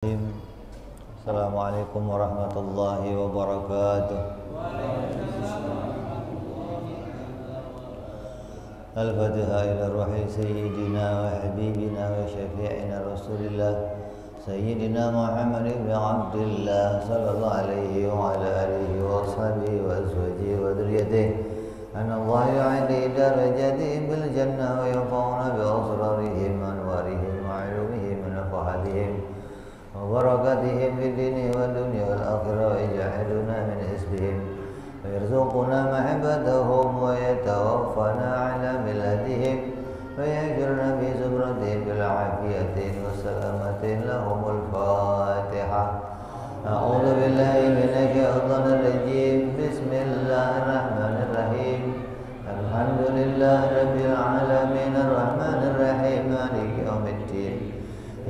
Assalamualaikum warahmatullahi wabarakatuh. Al-Fatihah ila ruhi sayyidina wa habibina wa syafi'ina Rasulillah Sayyidina Muhammad ibn Abdullah sallallahu alaihi wa ala alihi wa ashabihi wa azwajihi wa dhurriyyatihi anna Allah yu'ali darajatihim bil jannah wa yanfa'una bi asrarihim wa anwarihim wa 'ulumihim wa nafahatihim وبركاتهم في الدين والدنيا والآخرة ويجعلنا من حزبهم ويرزقنا محبتهم ويتوفنا على ملتهم ويهجرنا في زمرتهم بالعافية والسلامة لهم الفاتحة أعوذ بالله من الشيطان الرجيم بسم الله الرحمن الرحيم الحمد لله رب العالمين الرحمن الرحيم مالك يوم الدين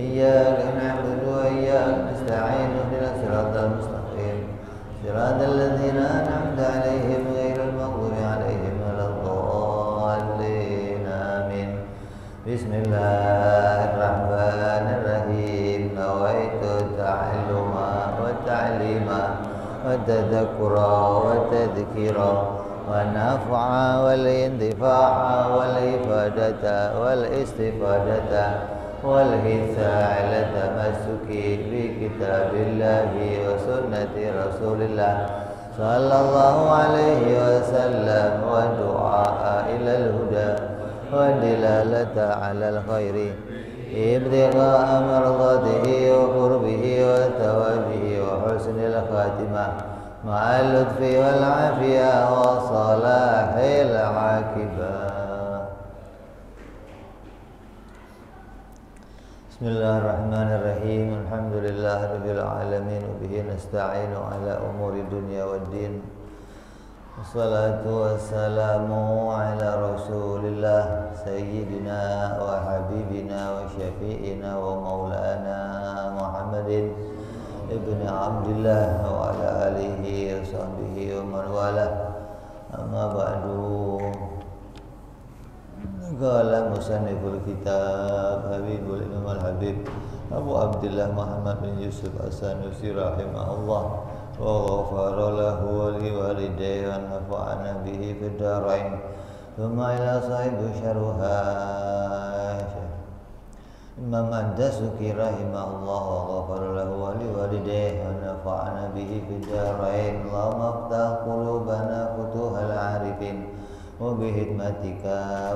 إياك نعبد وإياك نستعين اهدنا الصراط المستقيم صراط الذين أنعمت عليهم غير المغضوب عليهم ولا الضالين آمين بسم الله الرحمن الرحيم نويت التعلم والتعليم والتذكر والتذكير والنفع والانتفاع والإفادة والاستفادة والحث على التمسك بكتاب الله وسنة رسول الله صلى الله عليه وسلم والدعاء إلى الهدى والدلالة على الخير ابتغاء مرضاته وقربه وثوابه وحسن الخاتمة مع اللطف والعافية وصلاح العاقبة. Bismillahirrahmanirrahim. Alhamdulillahirabbil alamin wa bihi nasta'inu ala umuri dunya waddin. Wassalatu wassalamu ala Rasulillah sayyidina wa habibina wa syafi'ina wa maulana Muhammadin ibni Abdullah wa ala alihi wa sahbihi wa man wala. Amma ba'du. Qala musanniful kitab Habibul Imam Al-Habib Abu Abdullah Muhammad bin Yusuf As-Sanusi rahimahullah wa ghafara lahu wa liwalidayhi wa nafa'ana bihi fid dharain. Thumma ila sahibi syarha Imam Ad-Dasuki rahimahullah wa ghafara lahu wa liwalidayhi wa nafa'ana bihi fid dharain. Allahumma aftah qulubana futuhal arifin وبهدمتك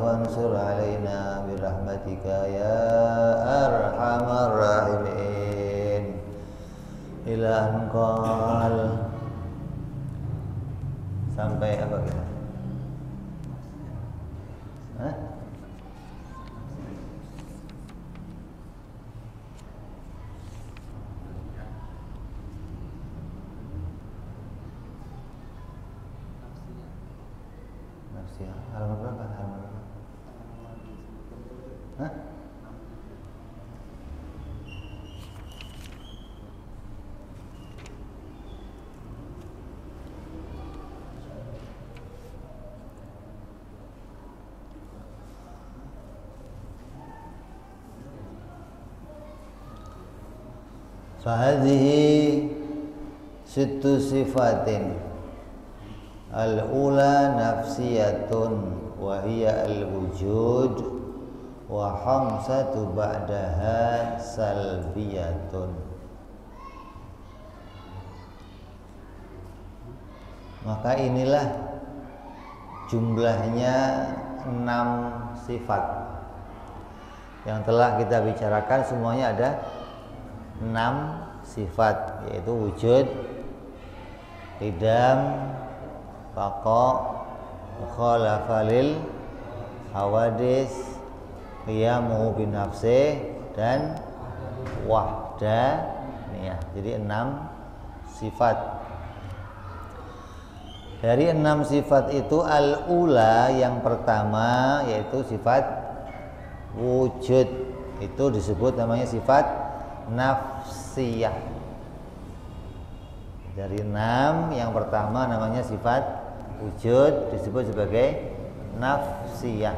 وانصر علينا برحمتك يا أرحم الراحمين إلى أن قال sampai apa kita? Hah? Halaman berapa? Hah? Fahadhihi sittu sifatin. Al-ula nafsiyatun wa hiya al-wujud wa khamsatu ba'daha salbiyatun. Maka inilah jumlahnya 6 sifat yang telah kita bicarakan. Semuanya ada 6 sifat, yaitu wujud, qidam, baqa, mukhalafalil hawadis, qiyamuhu binafsih, dan wahdaniyah. Jadi 6 sifat. Dari 6 sifat itu al-ula yang pertama yaitu sifat wujud. Itu disebut namanya sifat nafsiyah. Dari 6 yang pertama namanya sifat wujud, disebut sebagai nafsiyah.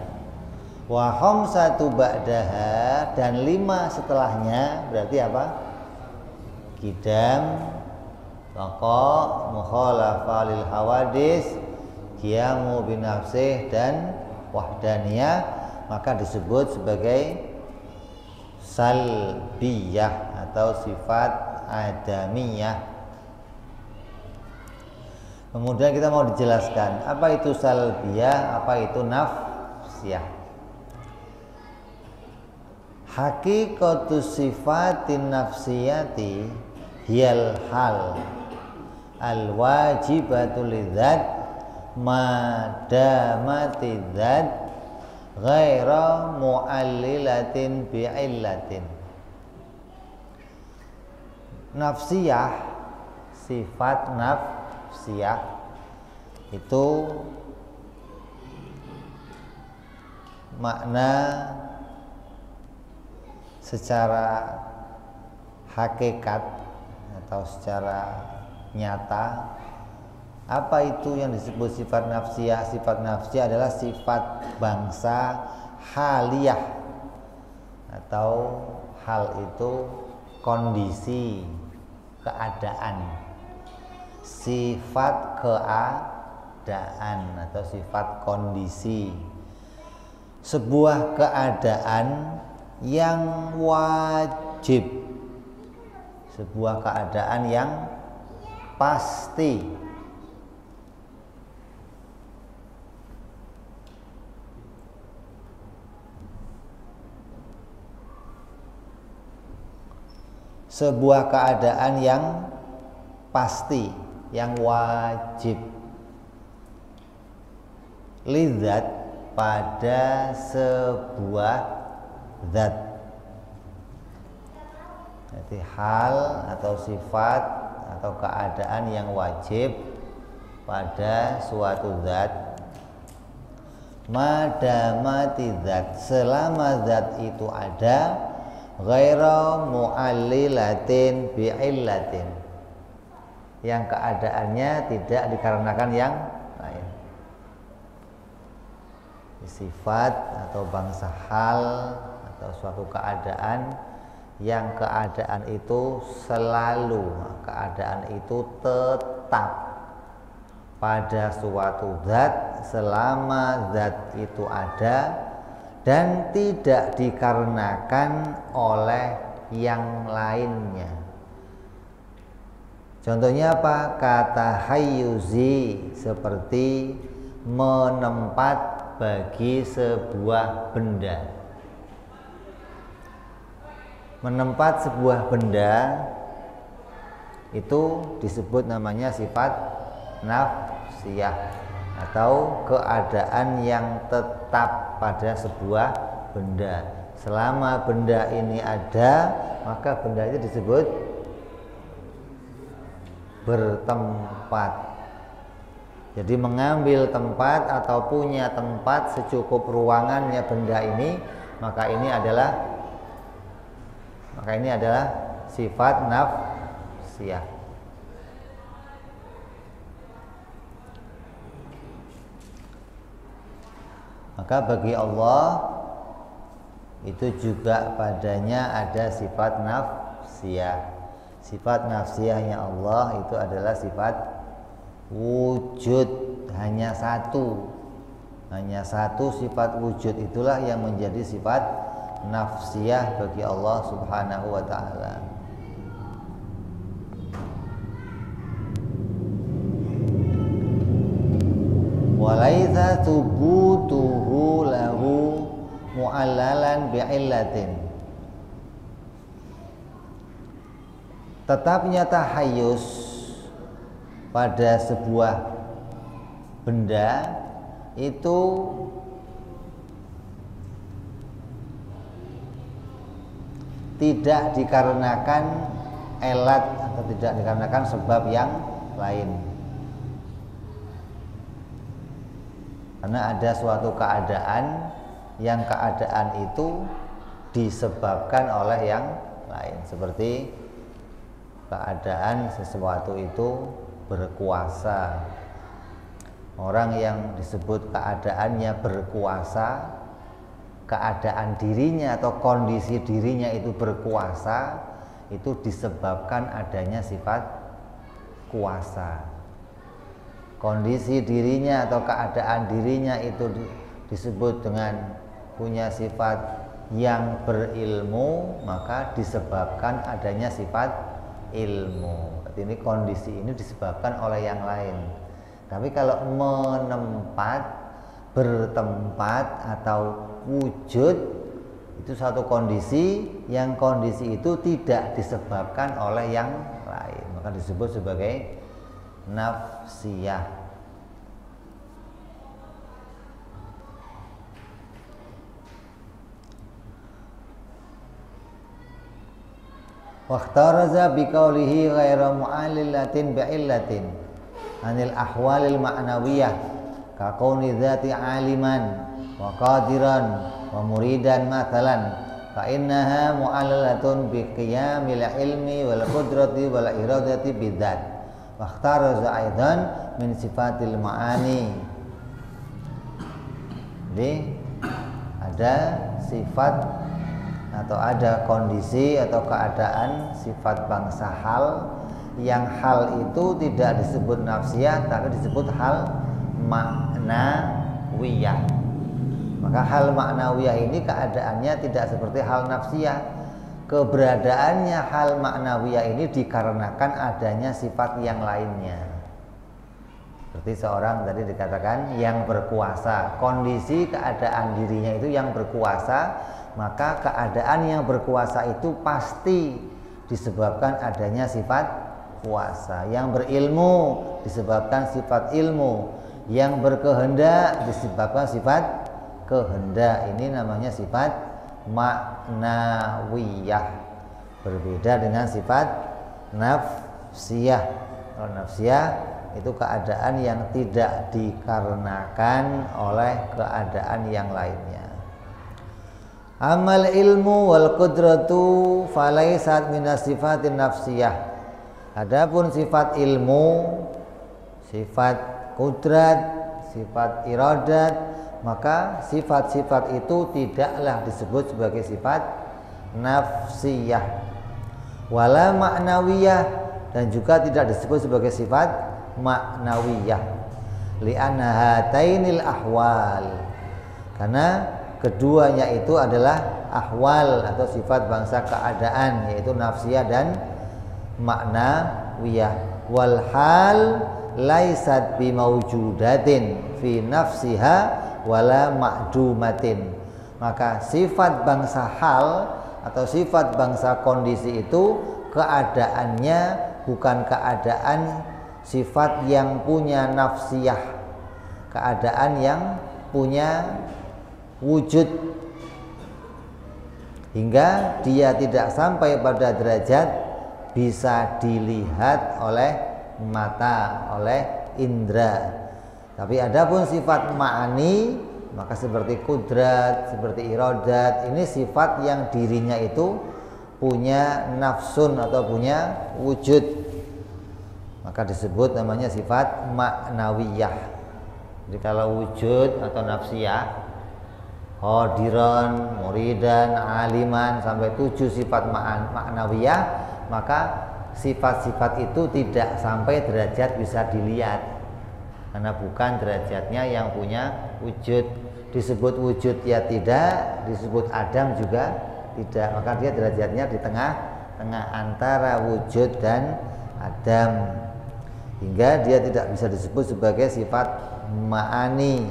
Wa khamsatu ba'daha, dan 5 setelahnya berarti apa? kidam maka mukhalafa lil hawadis qiyamu binafsih dan wahdaniyah maka disebut sebagai salbiyah atau sifat adamiyah. Kemudian kita mau dijelaskan apa itu salbiyah, apa itu nafsiyah. Hakikatu sifatin nafsiyati hiyal hal al-wajibatu lidzat madamati dzat ghaira mu'allilatin bi'illatin. Nafsiyah, sifat nafsiyah itu makna secara hakikat atau secara nyata. Apa itu yang disebut sifat nafsiyah? Sifat nafsiyah adalah sifat bangsa haliyah, atau hal itu kondisi, keadaan, sifat keadaan atau sifat kondisi, sebuah keadaan yang wajib, sebuah keadaan yang pasti, sebuah keadaan yang pasti, yang wajib, lidzat pada sebuah zat. Jadi hal atau sifat atau keadaan yang wajib pada suatu zat. Madamati zat, selama zat itu ada, ghaira mu'allilatin bi'illatin, yang keadaannya tidak dikarenakan yang lain. Sifat atau bangsa hal atau suatu keadaan yang keadaan itu selalu, keadaan itu tetap pada suatu zat selama zat itu ada dan tidak dikarenakan oleh yang lainnya. Contohnya apa? Kata hayyuzi, seperti menempat bagi sebuah benda. Menempat sebuah benda itu disebut namanya sifat nafsiyah atau keadaan yang tetap pada sebuah benda. Selama benda ini ada, maka benda itu disebut bertempat. Jadi mengambil tempat atau punya tempat secukup ruangannya benda ini, maka ini adalah sifat nafsiyah. Maka bagi Allah itu juga padanya ada sifat nafsiyah. Sifat nafsiyahnya Allah itu adalah sifat wujud, hanya satu sifat wujud, itulah yang menjadi sifat nafsiyah bagi Allah Subhanahu wa ta'ala. Walaitha thubutuhu lahu mu'allalan bi'illatin, tetapnya tahayyus pada sebuah benda itu tidak dikarenakan elat atau tidak dikarenakan sebab yang lain. Karena ada suatu keadaan yang keadaan itu disebabkan oleh yang lain, seperti keadaan sesuatu itu berkuasa. Orang yang disebut keadaannya berkuasa, keadaan dirinya atau kondisi dirinya itu berkuasa, itu disebabkan adanya sifat kuasa. Kondisi dirinya atau keadaan dirinya itu disebut dengan punya sifat yang berilmu, maka disebabkan adanya sifat ilmu. Ini kondisi ini disebabkan oleh yang lain. Tapi kalau menempat, bertempat atau wujud, itu satu kondisi yang kondisi itu tidak disebabkan oleh yang lain, maka disebut sebagai nafsiyah. Waqtaraza biqaulihi ghaira mu'allilatin bi'illatin anil ahwalil ma'nawiyah ka kauni dzati aliman wa qadiran wa muridan matalan fa innaha mu'allalatun biqiyamil ilmi wal qudrati wal iradati bidzat. Waqtaraza aidan min sifatil ma'ani. Jadi ada sifat atau ada kondisi atau keadaan sifat bangsa hal yang hal itu tidak disebut nafsiyah tapi disebut hal maknawiyah. Maka hal maknawiyah ini keadaannya tidak seperti hal nafsiyah. Keberadaannya hal maknawiyah ini dikarenakan adanya sifat yang lainnya. Seperti seorang tadi dikatakan yang berkuasa, kondisi keadaan dirinya itu yang berkuasa, maka keadaan yang berkuasa itu pasti disebabkan adanya sifat kuasa. Yang berilmu disebabkan sifat ilmu, yang berkehendak disebabkan sifat kehendak. Ini namanya sifat maknawiyah, berbeda dengan sifat nafsiyah. Kalau nafsiyah itu keadaan yang tidak dikarenakan oleh keadaan yang lainnya. Amal ilmu wal qudratu falaisat minas sifatin nafsiyah. Adapun sifat ilmu, sifat kudrat, sifat iradat, maka sifat-sifat itu tidaklah disebut sebagai sifat nafsiyah. Wala ma'nawiyah, dan juga tidak disebut sebagai sifat maknawiyah. Li'anna hatainil ahwal, karena keduanya itu adalah ahwal atau sifat bangsa keadaan, yaitu nafsiyah dan maknawiyah. Wal hal laisat bimaujudatin fi nafsiha wala ma'dumatin. Maka sifat bangsa hal atau sifat bangsa kondisi itu keadaannya bukan keadaan sifat yang punya nafsiyah, keadaan yang punya wujud, hingga dia tidak sampai pada derajat bisa dilihat oleh mata, oleh indera. Tapi adapun sifat ma'ani, maka seperti kudrat, seperti iradat, ini sifat yang dirinya itu punya nafsun atau punya wujud, maka disebut namanya sifat maknawiyah. Jadi kalau wujud atau nafsiyah, hadiran, muridan, aliman, sampai 7 sifat maknawiyah, maka sifat-sifat itu tidak sampai derajat bisa dilihat, karena bukan derajatnya yang punya wujud. Disebut wujud ya tidak, disebut adam juga tidak, maka dia derajatnya di tengah-tengah antara wujud dan adam, hingga dia tidak bisa disebut sebagai sifat ma'ani.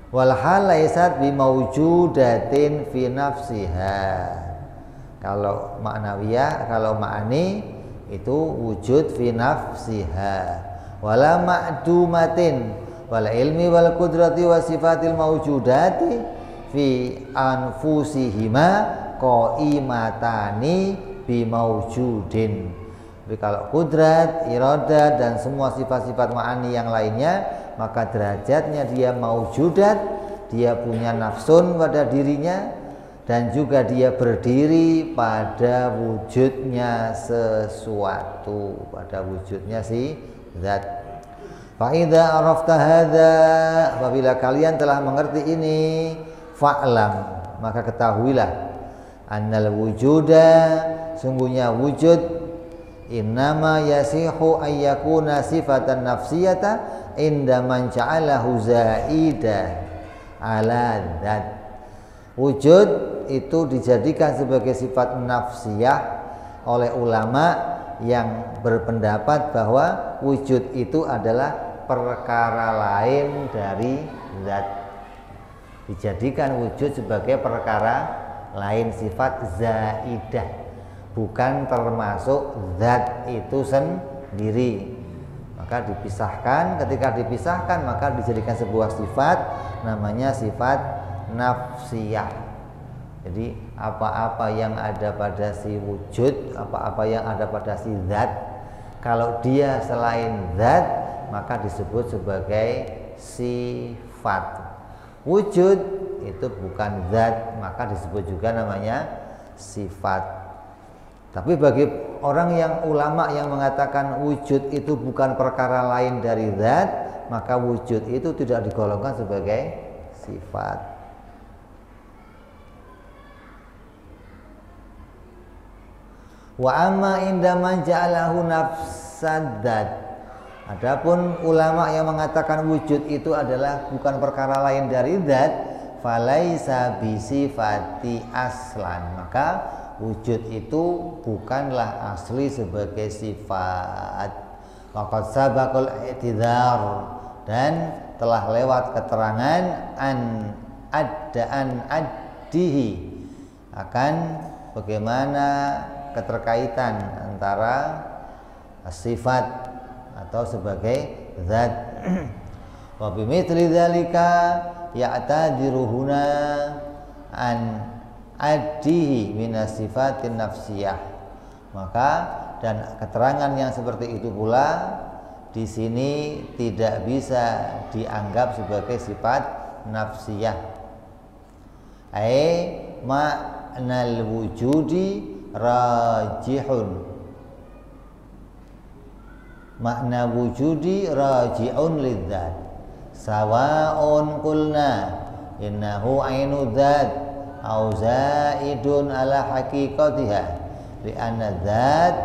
Wal hal laisat bimaujudatin fi nafsiha. Kalau maknawiyah, kalau ma'ani itu wujud fi nafsiha. Wala ma'dumatin wal ilmi wal qudrati wa sifatil maujudati fi anfusihima qaimatani bimaujudin. Jadi kalau kudrat, iradat, dan semua sifat-sifat ma'ani yang lainnya, maka derajatnya dia maujudat, dia punya nafsun pada dirinya, dan juga dia berdiri pada wujudnya sesuatu, pada wujudnya si zat. Fa idza arafta hadza, apabila kalian telah mengerti ini, fa'lam, maka ketahuilah annal wujuda, sungguhnya wujud, innama yasihu ayyakuna sifatan nafsiyata inda man ja'alahu zaidah ala dzat. Wujud itu dijadikan sebagai sifat nafsiyah oleh ulama yang berpendapat bahwa wujud itu adalah perkara lain dari zat. Dijadikan wujud sebagai perkara lain, sifat zaidah, bukan termasuk zat itu sendiri. Maka dipisahkan, ketika dipisahkan maka dijadikan sebuah sifat, namanya sifat nafsiyah. Jadi apa-apa yang ada pada si wujud, apa-apa yang ada pada si zat, kalau dia selain zat maka disebut sebagai sifat. Wujud itu bukan zat, maka disebut juga namanya sifat. Tapi bagi orang yang ulama yang mengatakan wujud itu bukan perkara lain dari zat, maka wujud itu tidak digolongkan sebagai sifat. Wa amma inda man ja'alahu nafsadzat. Adapun ulama yang mengatakan wujud itu adalah bukan perkara lain dari zat, falaisa bisifati aslan, maka wujud itu bukanlah asli sebagai sifat. Waqad sabaqal i'tidhar, dan telah lewat keterangan an addihi akan bagaimana keterkaitan antara sifat atau sebagai zat. Wa bimithli dzalika ya'tadiru huna an addihi minas sifatin nafsiyah. Maka dan keterangan yang seperti itu pula di sini tidak bisa dianggap sebagai sifat nafsiyah. Ai ma'nal wujudi rajihun, makna wujudi raji'un lidzat, sawa'un qulna innahu ainu dzat au zaidun ala haqiqatiha li'anna dzat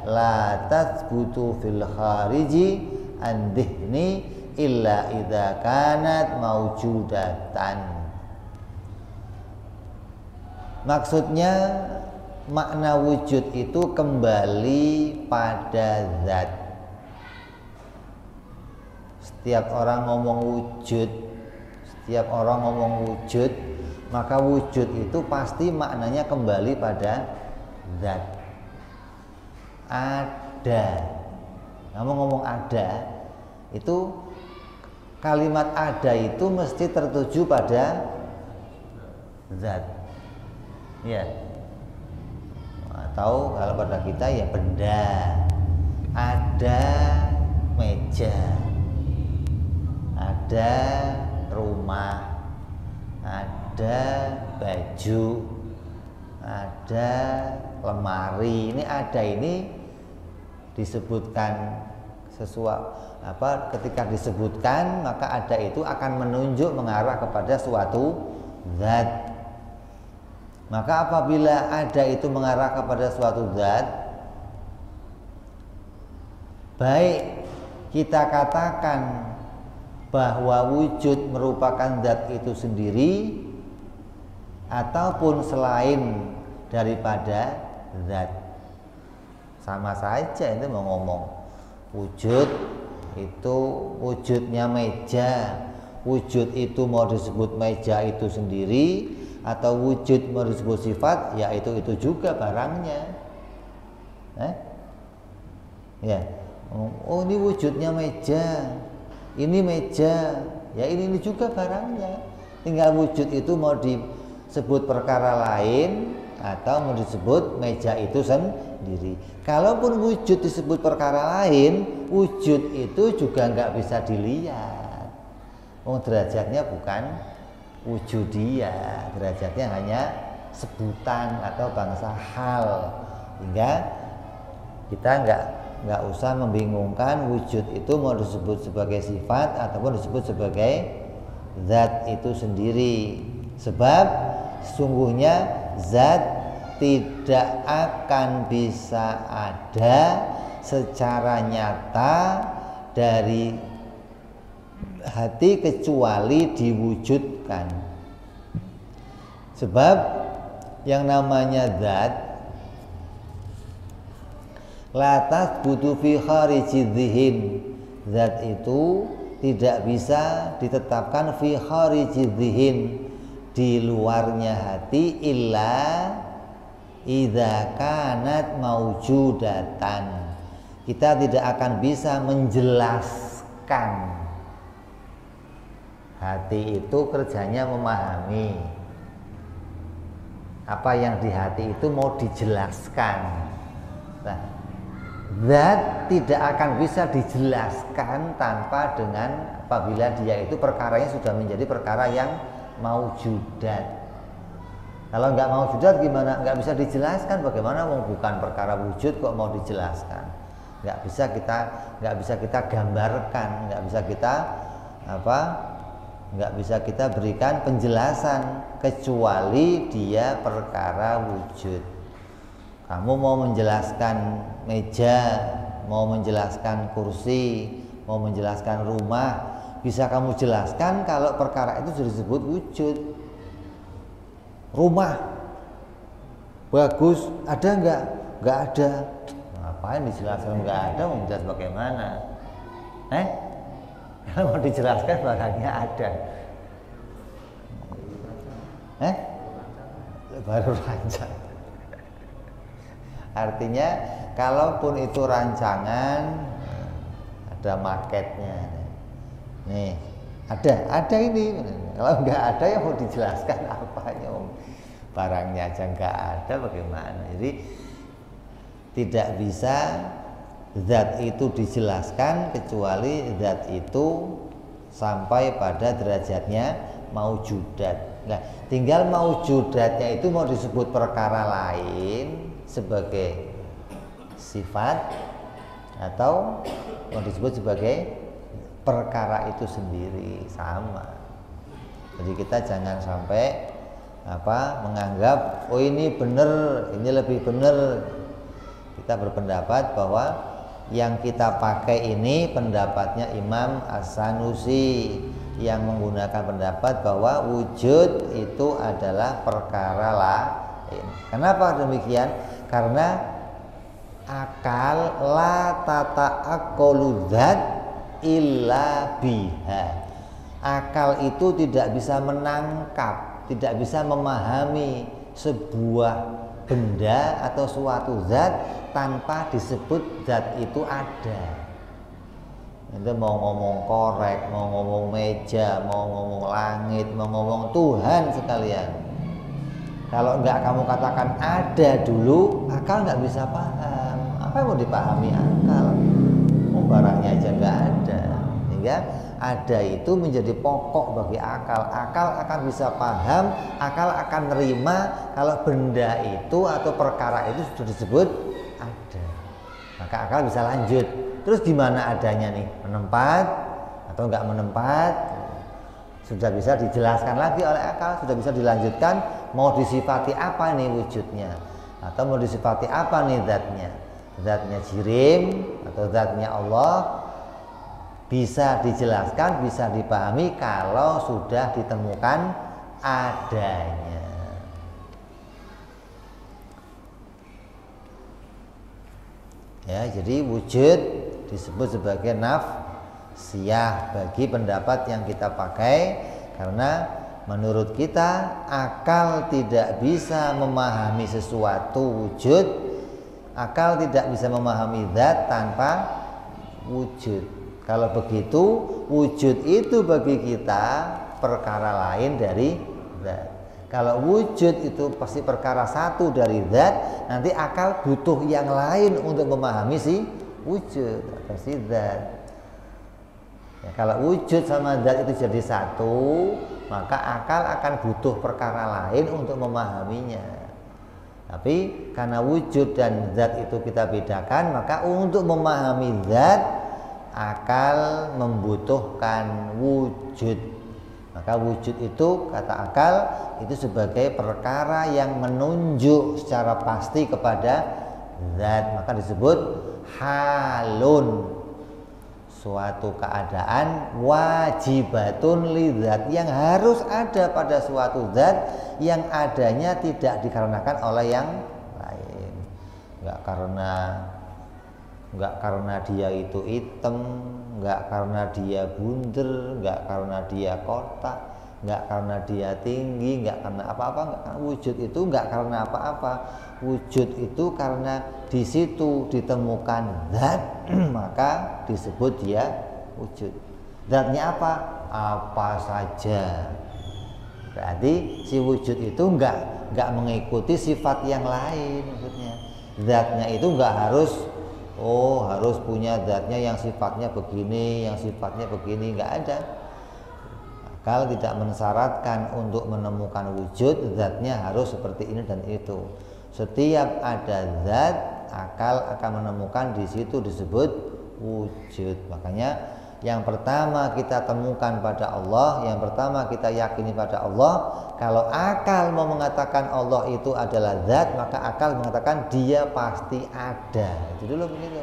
la tathbutu fil khariji an dhihni illa idza kanat maujudatan. Maksudnya makna wujud itu kembali pada zat. Setiap orang ngomong wujud, maka wujud itu pasti maknanya kembali pada zat. Ada. Kamu ngomong ada, itu kalimat ada itu mesti tertuju pada zat. Ya. Atau kalau pada kita ya benda. Ada meja, ada rumah, ada baju, ada lemari. Ini ada, ini disebutkan sesuatu ketika disebutkan maka ada itu akan menunjuk mengarah kepada suatu zat. Maka apabila ada itu mengarah kepada suatu zat, baik kita katakan bahwa wujud merupakan zat itu sendiri ataupun selain daripada zat, sama saja. Itu mau ngomong wujud itu wujudnya meja, wujud itu mau disebut meja itu sendiri, atau wujud mau disebut sifat, ya itu juga barangnya. Ya, oh ini wujudnya meja, ini meja, ya ini juga barangnya. Tinggal wujud itu mau disebut perkara lain atau mau disebut meja itu sendiri. Kalaupun wujud disebut perkara lain, wujud itu juga nggak bisa dilihat. Derajatnya bukan wujudiyah, derajatnya hanya sebutan atau bangsa hal, hingga kita nggak usah membingungkan wujud itu mau disebut sebagai sifat ataupun disebut sebagai zat itu sendiri. Sebab sesungguhnya zat tidak akan bisa ada secara nyata dari hati kecuali diwujudkan. Sebab yang namanya zat la tathbutu fi khariji dzihn, zat itu tidak bisa ditetapkan fi khariji dzihn, di luarnya hati, illa idza kanat maujudatan. Kita tidak akan bisa menjelaskan. Hati itu kerjanya memahami. Apa yang di hati itu mau dijelaskan. Nah, zat tidak akan bisa dijelaskan tanpa dengan apabila dia itu perkaranya sudah menjadi perkara yang maujudat. Kalau nggak maujudat gimana? Nggak bisa dijelaskan. Bagaimana bukan perkara wujud kok mau dijelaskan? Nggak bisa kita gambarkan, nggak bisa kita berikan penjelasan kecuali dia perkara wujud. Kamu mau menjelaskan meja, mau menjelaskan kursi, mau menjelaskan rumah, bisa kamu jelaskan kalau perkara itu sudah disebut wujud. Rumah bagus, ada nggak? Nggak ada. Ngapain dijelaskan nggak ada? Mau jelas bagaimana? Kalau mau dijelaskan barangnya ada. Baru rancang. Artinya kalaupun itu rancangan, ada marketnya. Nih, ada ini. Kalau nggak ada yang mau dijelaskan apanya? Barangnya aja nggak ada, bagaimana? Jadi tidak bisa zat itu dijelaskan kecuali zat itu sampai pada derajatnya maujudat. Nah, tinggal maujudatnya itu mau disebut perkara lain sebagai sifat atau mau disebut sebagai perkara itu sendiri, sama. Jadi kita jangan sampai menganggap oh ini benar, ini lebih benar. Kita berpendapat bahwa yang kita pakai ini pendapatnya Imam As-Sanusi yang menggunakan pendapat bahwa wujud itu adalah perkara lain. Kenapa demikian? Karena akal la tata'aqqalu dzat illa biha. Akal itu tidak bisa menangkap, tidak bisa memahami sebuah benda atau suatu zat tanpa disebut zat itu ada. Itu mau ngomong korek, mau ngomong meja, mau ngomong langit, mau ngomong Tuhan sekalian. Kalau enggak kamu katakan ada dulu, akal nggak bisa paham. Apa yang mau dipahami akal? Barangnya aja nggak ada. Sehingga ada itu menjadi pokok bagi akal. Akal akan bisa paham, akal akan nerima kalau benda itu atau perkara itu sudah disebut ada. Maka akal bisa lanjut. Terus di mana adanya nih? Menempat atau enggak menempat? Sudah bisa dijelaskan lagi oleh akal, sudah bisa dilanjutkan. Mau disifati apa nih wujudnya? Atau mau disifati apa nih zatnya? Zatnya jirim atau zatnya Allah bisa dijelaskan, bisa dipahami kalau sudah ditemukan adanya. Ya, jadi wujud disebut sebagai nafsiyah bagi pendapat yang kita pakai, karena menurut kita akal tidak bisa memahami sesuatu wujud, akal tidak bisa memahami zat tanpa wujud. Kalau begitu wujud itu bagi kita perkara lain dari zat. Kalau wujud itu pasti perkara satu dari zat, nanti akal butuh yang lain untuk memahami si wujud atau si zat. Ya, kalau wujud sama zat itu jadi satu, maka akal akan butuh perkara lain untuk memahaminya. Tapi karena wujud dan zat itu kita bedakan, maka untuk memahami zat akal membutuhkan wujud. Maka Maka wujud itu kata akal itu sebagai perkara yang menunjuk secara pasti kepada zat, maka disebut halun, suatu keadaan wajibatun li zat, yang harus ada pada suatu zat yang adanya tidak dikarenakan oleh yang lain. Enggak karena dia itu hitam, enggak karena dia bunder, enggak karena dia kotak, enggak karena dia tinggi, enggak karena apa-apa, enggak karena wujud itu enggak karena apa-apa. Wujud itu karena di situ ditemukan zat maka disebut dia wujud. Zatnya apa? Apa saja. Berarti si wujud itu enggak mengikuti sifat yang lain maksudnya. Zatnya itu enggak harus harus punya zatnya yang sifatnya begini, yang sifatnya begini, enggak ada. Akal tidak mensyaratkan untuk menemukan wujud zatnya harus seperti ini dan itu. Setiap ada zat, akal akan menemukan di situ disebut wujud. Makanya yang pertama kita temukan pada Allah, yang pertama kita yakini pada Allah. Kalau akal mau mengatakan Allah itu adalah zat, maka akal mengatakan dia pasti ada. Itu dulu begitu.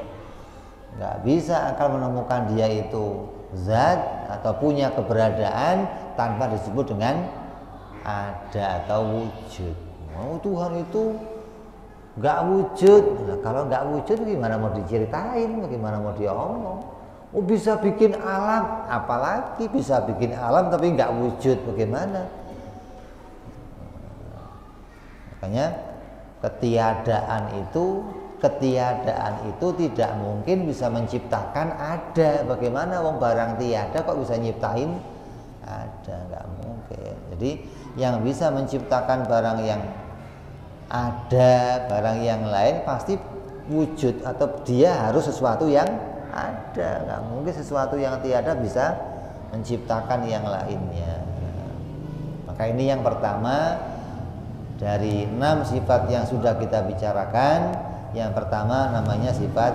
Nggak bisa akal menemukan dia itu zat atau punya keberadaan tanpa disebut dengan ada atau wujud. Tuhan itu nggak wujud. Nah, kalau nggak wujud gimana mau diceritain, bagaimana mau diomong? Bisa bikin alam, apalagi bisa bikin alam tapi nggak wujud, bagaimana? Makanya ketiadaan itu tidak mungkin bisa menciptakan ada. Bagaimana wong barang tiada kok bisa nyiptain ada? Nggak mungkin. Jadi yang bisa menciptakan barang yang ada, barang yang lain pasti wujud atau dia harus sesuatu yang ada. Nggak mungkin sesuatu yang tiada bisa menciptakan yang lainnya. Maka ini yang pertama dari 6 sifat yang sudah kita bicarakan. Yang pertama namanya sifat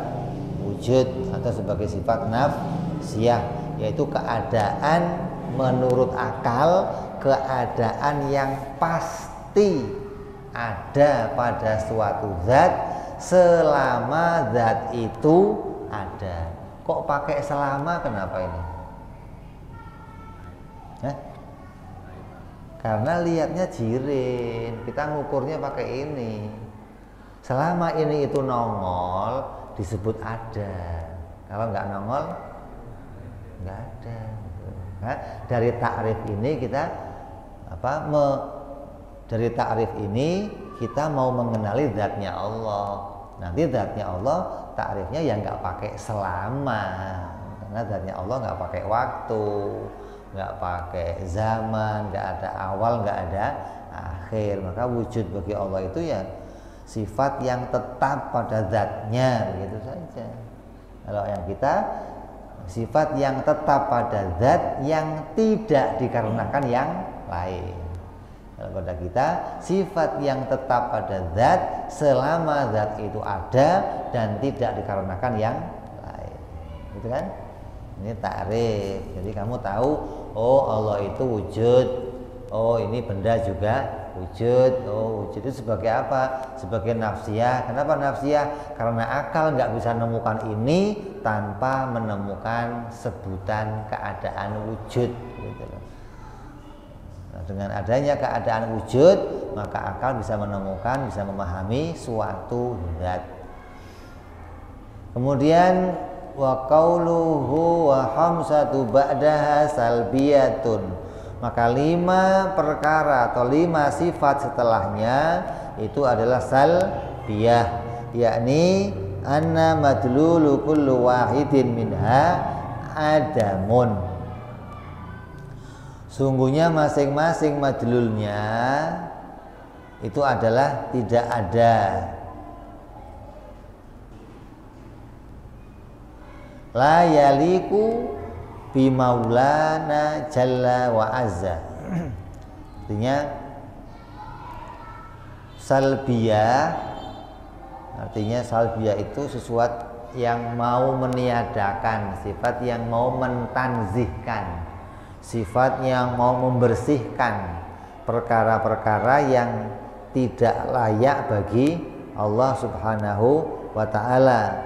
wujud atau sebagai sifat nafsiyah, yaitu keadaan menurut akal, keadaan yang pasti ada pada suatu zat selama zat itu ada. Kok pakai selama, kenapa ini? Karena lihatnya jirin, kita ngukurnya pakai ini. Selama ini itu nongol disebut ada. Kalau nggak nongol nggak ada. Nah, dari takrif ini kita dari takrif ini kita mau mengenali zatnya Allah. Nanti zatnya Allah takrifnya ya nggak pakai selama, karena zatnya Allah nggak pakai waktu, nggak pakai zaman, nggak ada awal, nggak ada akhir. Maka wujud bagi Allah itu ya sifat yang tetap pada zatnya, begitu saja. Kalau yang kita sifat yang tetap pada zat yang tidak dikarenakan yang lain. Kalau pada kita sifat yang tetap pada zat selama zat itu ada dan tidak dikarenakan yang lain, gitu kan? Ini takrif. Jadi kamu tahu, oh Allah itu wujud, oh ini benda juga wujud. Oh wujud itu sebagai apa? Sebagai nafsiyah. Kenapa nafsiyah? Karena akal nggak bisa menemukan ini tanpa menemukan sebutan keadaan wujud, gitu loh. Nah, dengan adanya keadaan wujud, maka akal bisa menemukan, bisa memahami suatu zat. Kemudian wa qauluhu wa khamsatu ba'daha salbiyatun. Maka 5 perkara atau 5 sifat setelahnya itu adalah salbiyah, yakni anna madlulu kullu wahidin minha adamun. Sungguhnya masing-masing madlulnya itu adalah tidak ada. La yaliku bimaulana jalla wa azza. Artinya salbiyah itu sesuatu yang mau meniadakan, sifat yang mau mentanzihkan, sifat yang mau membersihkan perkara-perkara yang tidak layak bagi Allah Subhanahu wa ta'ala.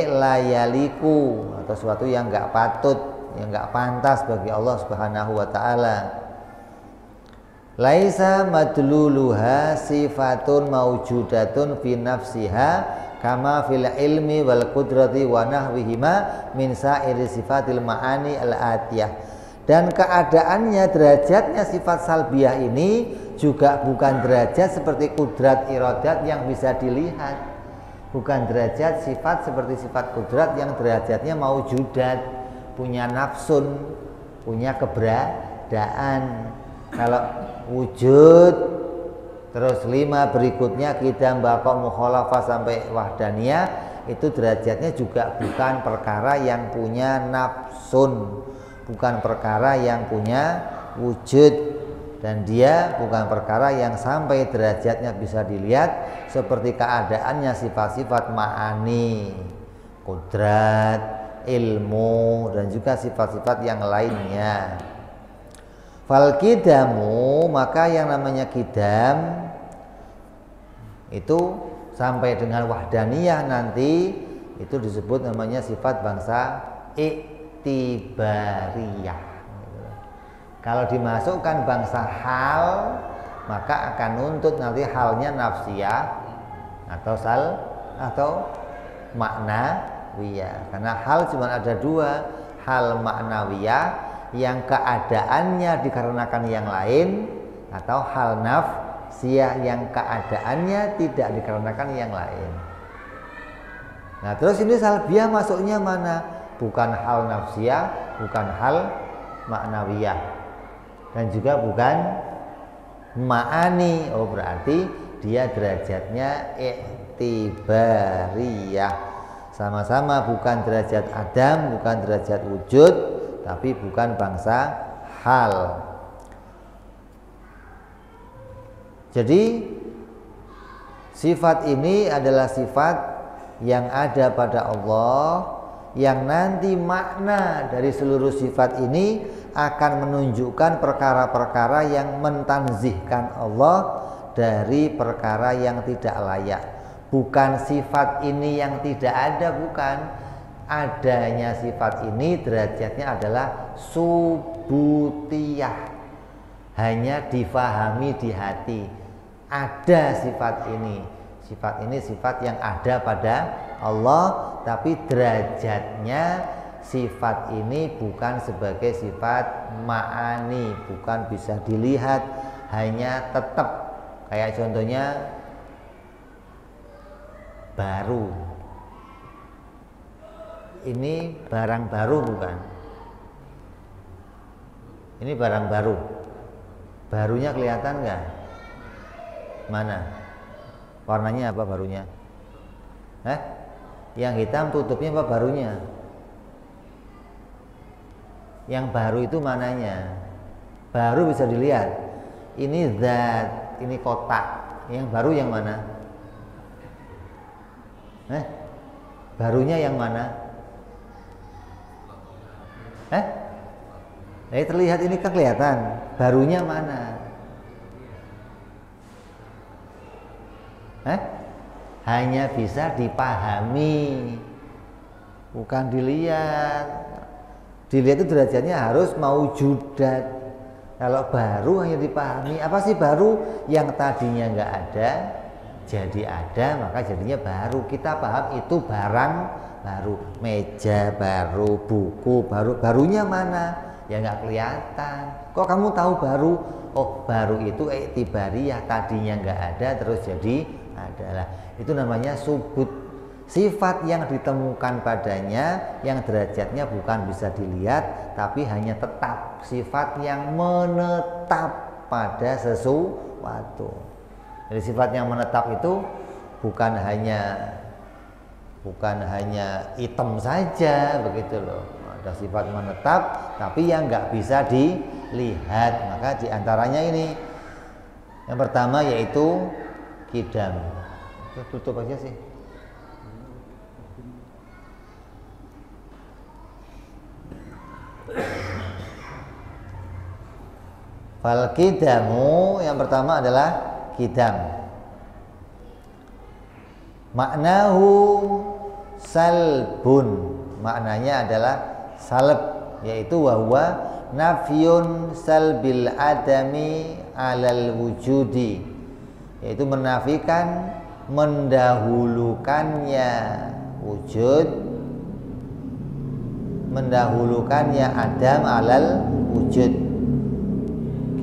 Layaliku, atau sesuatu yang enggak patut, yang enggak pantas bagi Allah Subhanahu wa ta'ala. Laisa madluluha sifatun maujudatun fi nafsiha kama fil ilmi wal qudrati wa nahwihima min sa'iri sifatil ma'ani al-atiyah. Dan keadaannya, derajatnya sifat salbiyah ini juga bukan derajat seperti kudrat iradat yang bisa dilihat, bukan derajat sifat seperti sifat kudrat yang derajatnya maujudat, punya nafsun, punya keberadaan. Kalau wujud, terus 5 berikutnya qidam, baqa, mukhalafah sampai wahdaniyah, itu derajatnya juga bukan perkara yang punya nafsun, bukan perkara yang punya wujud, dan dia bukan perkara yang sampai derajatnya bisa dilihat seperti keadaannya sifat-sifat ma'ani, kudrat, ilmu, dan juga sifat-sifat yang lainnya. Fal kidamu, maka yang namanya kidam itu sampai dengan wahdaniyah nanti itu disebut namanya sifat bangsa iktibariyah. Kalau dimasukkan bangsa hal, maka akan nuntut nanti halnya nafsiyah atau maknawiyah. Karena hal cuma ada 2, hal maknawiyah yang keadaannya dikarenakan yang lain, atau hal nafsiyah yang keadaannya tidak dikarenakan yang lain. Nah, terus ini salbiyah masuknya mana? Bukan hal nafsiyah, bukan hal maknawiyah, dan juga bukan ma'ani. Oh, berarti dia derajatnya iktibariyah. Sama-sama bukan derajat adam, bukan derajat wujud, tapi bukan bangsa hal. Jadi sifat ini adalah sifat yang ada pada Allah, yang nanti makna dari seluruh sifat ini akan menunjukkan perkara-perkara yang mentanzihkan Allah dari perkara yang tidak layak. Bukan sifat ini yang tidak ada, bukan. Adanya sifat ini derajatnya adalah subutiyah, hanya difahami di hati. Ada sifat ini. Sifat ini sifat yang ada pada Allah, tapi derajatnya sifat ini bukan sebagai sifat ma'ani, bukan bisa dilihat, hanya tetap. Kayak contohnya baru. Ini barang baru bukan? Ini barang baru. Barunya kelihatan nggak? Mana? Warnanya apa barunya? Yang hitam tutupnya apa barunya? Yang baru itu mananya? Baru bisa dilihat. Ini zat, ini kotak. Yang baru yang mana? Barunya yang mana? Terlihat ini kan kelihatan. Barunya mana? Hanya bisa dipahami, bukan dilihat. Dilihat itu derajatnya harus maujudat. Kalau baru hanya dipahami, apa sih baru? Yang tadinya nggak ada jadi ada, maka jadinya baru. Kita paham itu barang baru, meja baru, buku baru. Barunya mana? Ya nggak kelihatan. Kok kamu tahu baru? Oh, baru itu iktibariyah, tadinya nggak ada terus jadi adalah. Itu namanya subut, sifat yang ditemukan padanya yang derajatnya bukan bisa dilihat tapi hanya tetap, sifat yang menetap pada sesuatu. Jadi sifat yang menetap itu bukan hanya item saja begitu loh. Ada sifat menetap tapi yang nggak bisa dilihat. Maka diantaranya ini yang pertama yaitu kidam. Tutup aja sih. Fal kidamu yang pertama adalah kidam. Maknahu salbun. Maknanya adalah salb, yaitu wahwa nafyun salbil adami alal wujudi, yaitu menafikan mendahulukannya wujud, mendahulukannya adam alal wujud.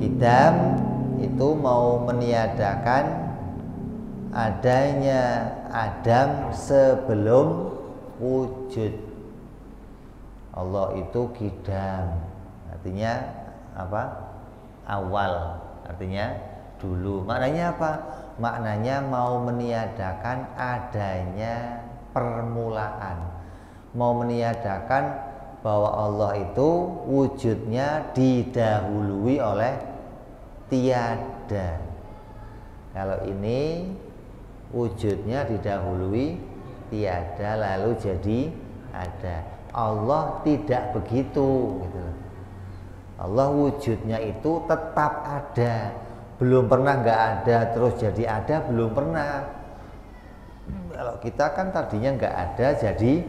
Kidam itu mau meniadakan adanya adam sebelum wujud. Allah itu kidam, artinya apa? Awal, artinya dulu. Maknanya apa? Maknanya mau meniadakan adanya permulaan, mau meniadakan bahwa Allah itu wujudnya didahului oleh tiada. Kalau ini wujudnya didahului tiada lalu jadi ada. Allah tidak begitu gitu. Allah wujudnya itu tetap ada, belum pernah nggak ada terus jadi ada, belum pernah. Kalau kita kan tadinya nggak ada jadi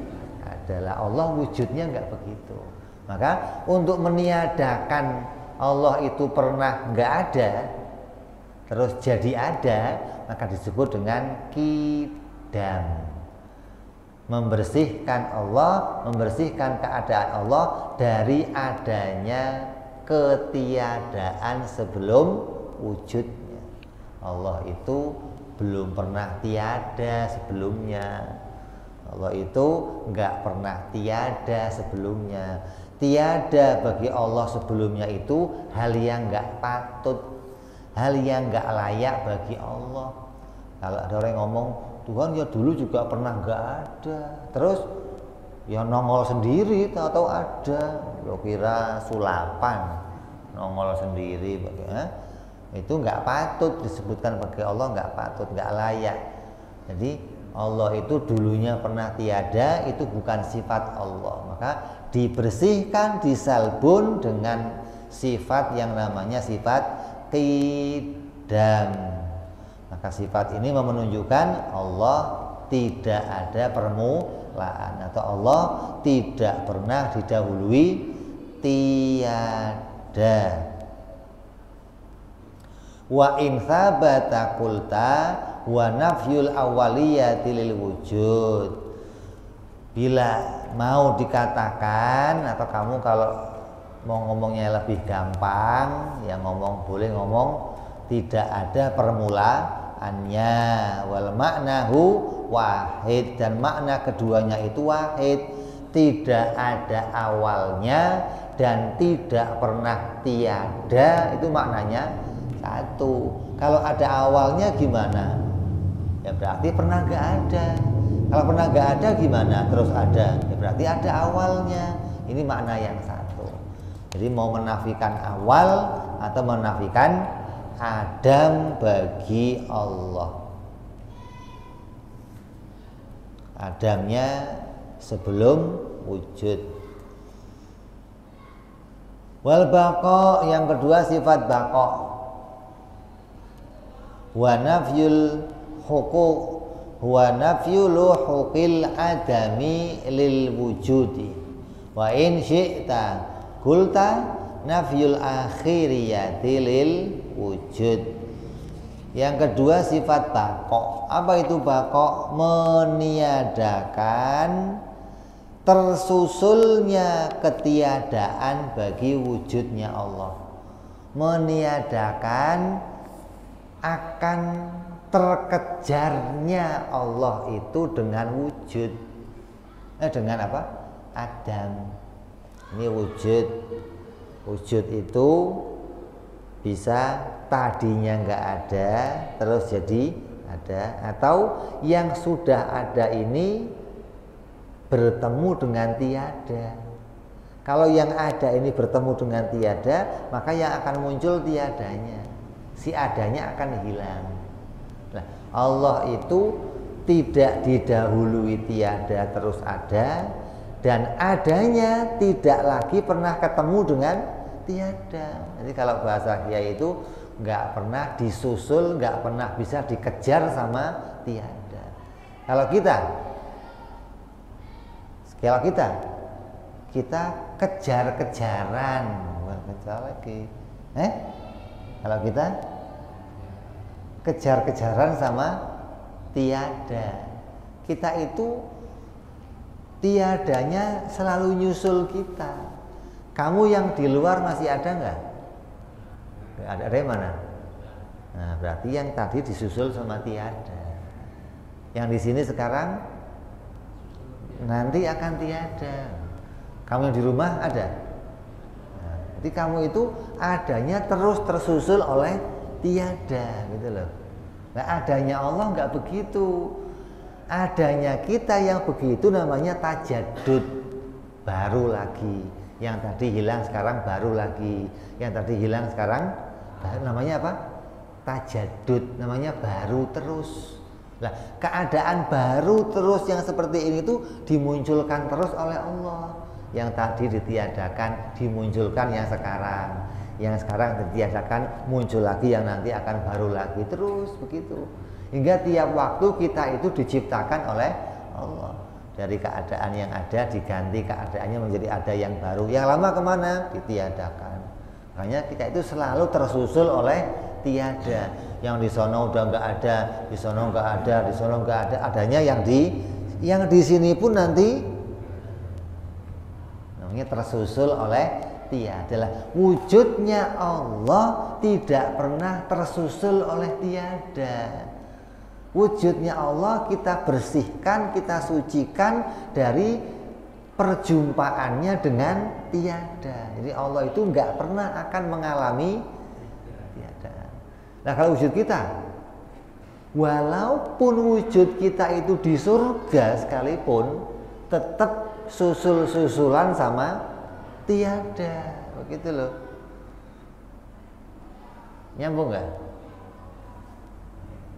adalah. Allah wujudnya nggak begitu. Maka untuk meniadakan Allah itu pernah nggak ada terus jadi ada, maka disebut dengan kidam. Membersihkan Allah, membersihkan keadaan Allah dari adanya ketiadaan sebelum wujudnya. Allah itu belum pernah tiada sebelumnya. Allah itu nggak pernah tiada sebelumnya. Tiada bagi Allah sebelumnya itu hal yang nggak patut, hal yang nggak layak bagi Allah. Kalau ada orang yang ngomong Tuhan ya dulu juga pernah nggak ada, terus ya nongol sendiri, tahu-tahu ada. Lo kira sulapan nongol sendiri, itu nggak patut disebutkan bagi Allah, nggak patut, nggak layak. Jadi Allah itu dulunya pernah tiada, itu bukan sifat Allah. Maka dibersihkan, disalbun dengan sifat yang namanya sifat qidam. Maka sifat ini menunjukkan Allah tidak ada permulaan, atau Allah tidak pernah didahului tiada. Wa in thabata qulta wa nafyul awwaliyati lil wujud. Bila mau dikatakan, atau kamu kalau mau ngomongnya lebih gampang, ya boleh ngomong tidak ada permulaannya, wal maknahu wahid, dan makna keduanya itu wahid, tidak ada awalnya dan tidak pernah tiada, itu maknanya satu. Kalau ada awalnya gimana? Ya berarti pernah nggak ada. Kalau pernah nggak ada gimana? Terus ada, ya berarti ada awalnya. Ini makna yang satu. Jadi mau menafikan awal atau menafikan adam bagi Allah. Adamnya sebelum wujud. Wal baqa, yang kedua sifat baqa. Wa nafyul huquq, wa nafyul huquqil adami lil wujudi. Wa in syi'ta qulta nafyul akhiriyati lil wujud. Yang kedua sifat baqa. Apa itu baqa? Meniadakan tersusulnya ketiadaan bagi wujudnya Allah. Meniadakan akan terkejarnya Allah itu dengan wujud. Dengan apa? Adam. Ini wujud. Wujud itu bisa tadinya nggak ada terus jadi ada, atau yang sudah ada ini bertemu dengan tiada. Kalau yang ada ini bertemu dengan tiada, maka yang akan muncul tiadanya, si adanya akan hilang. Nah, Allah itu tidak didahului tiada terus ada, dan adanya tidak lagi pernah ketemu dengan tiada. Jadi kalau bahasa Kiai itu nggak pernah disusul, nggak pernah bisa dikejar sama tiada. Kalau kita kejar-kejaran, bukan kejar lagi. Kalau kita kejar-kejaran sama tiada, kita itu tiadanya selalu nyusul kita. Kamu yang di luar masih ada nggak? Ada dari mana? Nah, berarti yang tadi disusul sama tiada. Yang di sini sekarang nanti akan tiada. Kamu yang di rumah ada. Nah, jadi kamu itu adanya terus tersusul oleh tiada, gitu loh. Nah, adanya Allah nggak begitu. Adanya kita yang begitu namanya tajaddud, baru lagi. Yang tadi hilang sekarang baru lagi. Yang tadi hilang sekarang namanya apa? Tajaddud, namanya baru terus. Nah, keadaan baru terus yang seperti ini tuh dimunculkan terus oleh Allah. Yang tadi ditiadakan dimunculkan yang sekarang. Yang sekarang ditiadakan muncul lagi, yang nanti akan baru lagi, terus begitu. Hingga tiap waktu kita itu diciptakan oleh Allah. Dari keadaan yang ada diganti keadaannya menjadi ada yang baru. Yang lama kemana? Ditiadakan. Makanya kita itu selalu tersusul oleh tiada. Yang di sono udah nggak ada, di sono nggak ada, di sono nggak ada. Adanya yang di sini pun nanti namanya tersusul oleh tiada. Lah, wujudnya Allah tidak pernah tersusul oleh tiada. Wujudnya Allah kita bersihkan, kita sucikan dari perjumpaannya dengan tiada. Jadi Allah itu nggak pernah akan mengalami tiada. Nah, kalau wujud kita, walaupun wujud kita itu di surga sekalipun, tetap susul-susulan sama tiada. Begitu loh. Nyambung nggak?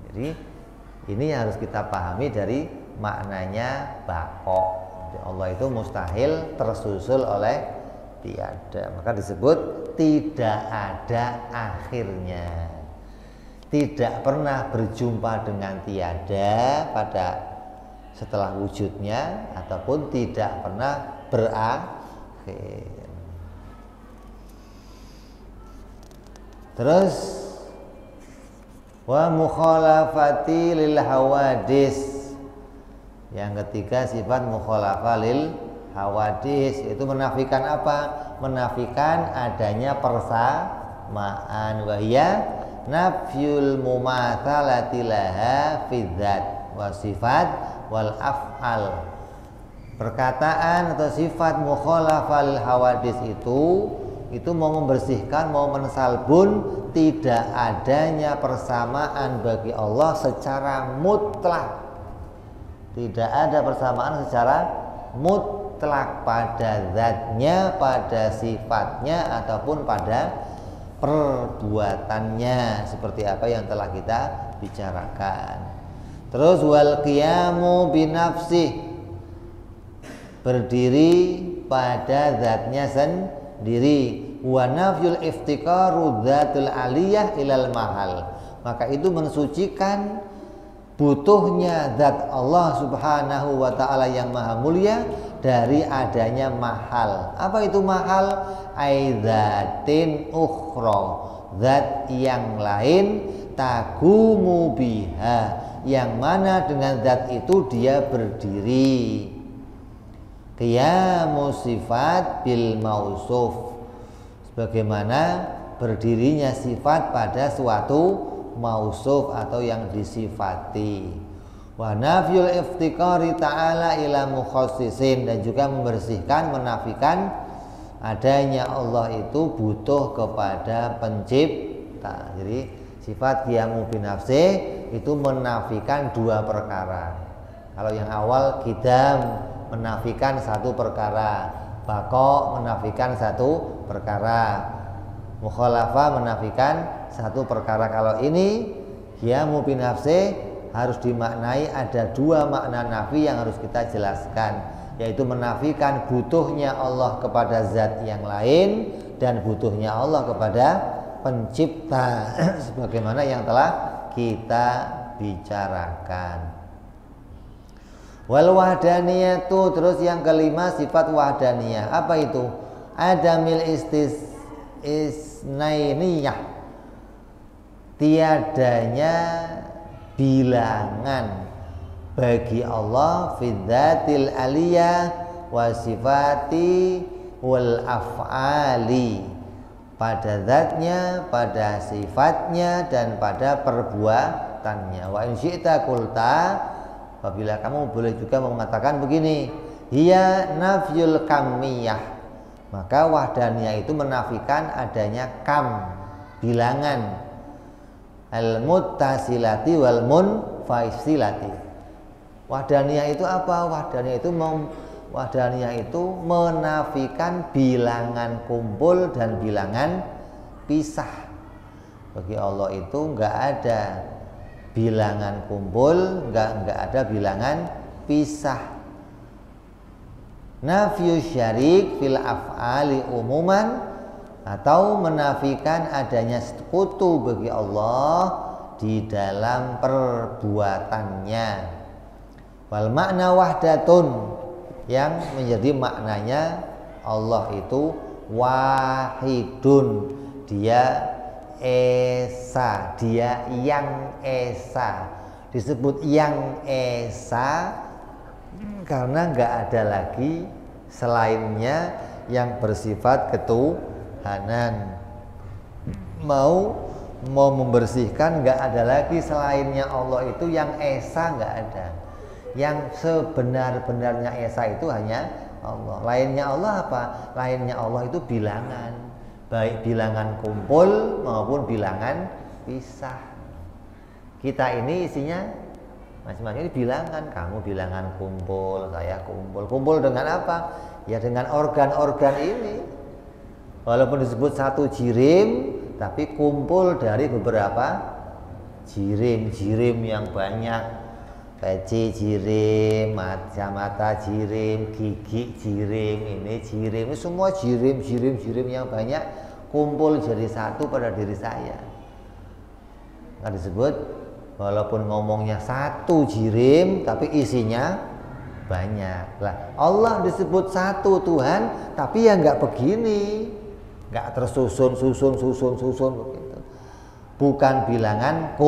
Jadi ini harus kita pahami dari maknanya baqo. Allah itu mustahil tersusul oleh tiada. Maka disebut tidak ada akhirnya. Tidak pernah berjumpa dengan tiada pada setelah wujudnya, ataupun tidak pernah berakhir. Terus wa mukhalafati lil hawadis. Yang ketiga sifat mukhalafah lil hawadis, itu menafikan apa? Menafikan adanya persamaan. Wa hiya nafyul mumatsalati laha fi dzat wa sifat wal af'al. Perkataan atau sifat mukhalafah lil hawadis itu mau membersihkan, mau mensalbun tidak adanya persamaan bagi Allah secara mutlak. Tidak ada persamaan secara mutlak pada zatnya, pada sifatnya, ataupun pada perbuatannya, seperti apa yang telah kita bicarakan. Terus wal qiyamu binafsih, berdiri pada zatnya sendiri. Wa nafyul iftikaru dzatul aliyah ilal mahal, maka itu mensucikan butuhnya zat Allah subhanahu wa ta'ala yang maha mulia dari adanya mahal. Apa itu mahal? Aidzatin ukhra, zat yang lain, tagumu biha, yang mana dengan zat itu dia berdiri. Qiyamu sifat bil mausuf, bagaimana berdirinya sifat pada suatu mausuf atau yang disifati. Wa nafyul iftikari ta'ala ila mukhassisin, dan juga membersihkan, menafikan adanya Allah itu butuh kepada pencipta. Jadi sifat qiyamu binafsi itu menafikan dua perkara. Kalau yang awal qidam menafikan satu perkara, baqo menafikan satu perkara, mukhalafah menafikan satu perkara. Kalau ini qiyamu binafsi harus dimaknai ada dua makna nafi yang harus kita jelaskan. yaitu menafikan butuhnya Allah kepada zat yang lain dan butuhnya Allah kepada pencipta sebagaimana yang telah kita bicarakan. Wal wahdaniyatu, terus yang kelima sifat wahdaniyah. Apa itu? Adamil isnainiyah, tiadanya bilangan bagi Allah fi dzatil aliyah wa sifati wal af'ali, pada zatnya, pada sifatnya dan pada perbuatannya. Wa in syi'ta qulta, apabila kamu boleh juga mengatakan begini, hiya nafyul kamiyah, maka wahdaniyah itu menafikan adanya kam, bilangan, al muttasilati wal munfasilati. Wahdaniyah itu apa? Wahdaniyah itu menafikan bilangan kumpul dan bilangan pisah. Bagi Allah itu enggak ada bilangan kumpul, enggak ada bilangan pisah. Nafyu syarik fil af'ali umuman, atau menafikan adanya sekutu bagi Allah di dalam perbuatannya. Wal makna wahdatun, yang menjadi maknanya Allah itu wahidun, dia esa, dia yang esa. Disebut yang esa karena nggak ada lagi selainnya yang bersifat ketuhanan. Mau membersihkan, nggak ada lagi selainnya Allah itu yang esa, nggak ada. Yang sebenar-benarnya esa itu hanya Allah. Lainnya Allah apa? Lainnya Allah itu bilangan, baik bilangan kumpul maupun bilangan pisah. Kita ini isinya masing-masing ini bilangan. Kamu bilangan kumpul, saya kumpul. Kumpul dengan apa? Ya dengan organ-organ ini. Walaupun disebut satu jirim, tapi kumpul dari beberapa jirim yang banyak. Peci jirim, mata jirim, gigi jirim, ini jirim, ini semua jirim yang banyak kumpul jadi satu pada diri saya. Nggak disebut, walaupun ngomongnya satu jirim tapi isinya banyak. Lah Allah disebut satu Tuhan, tapi ya nggak begini, nggak tersusun begitu. Bukan bilangan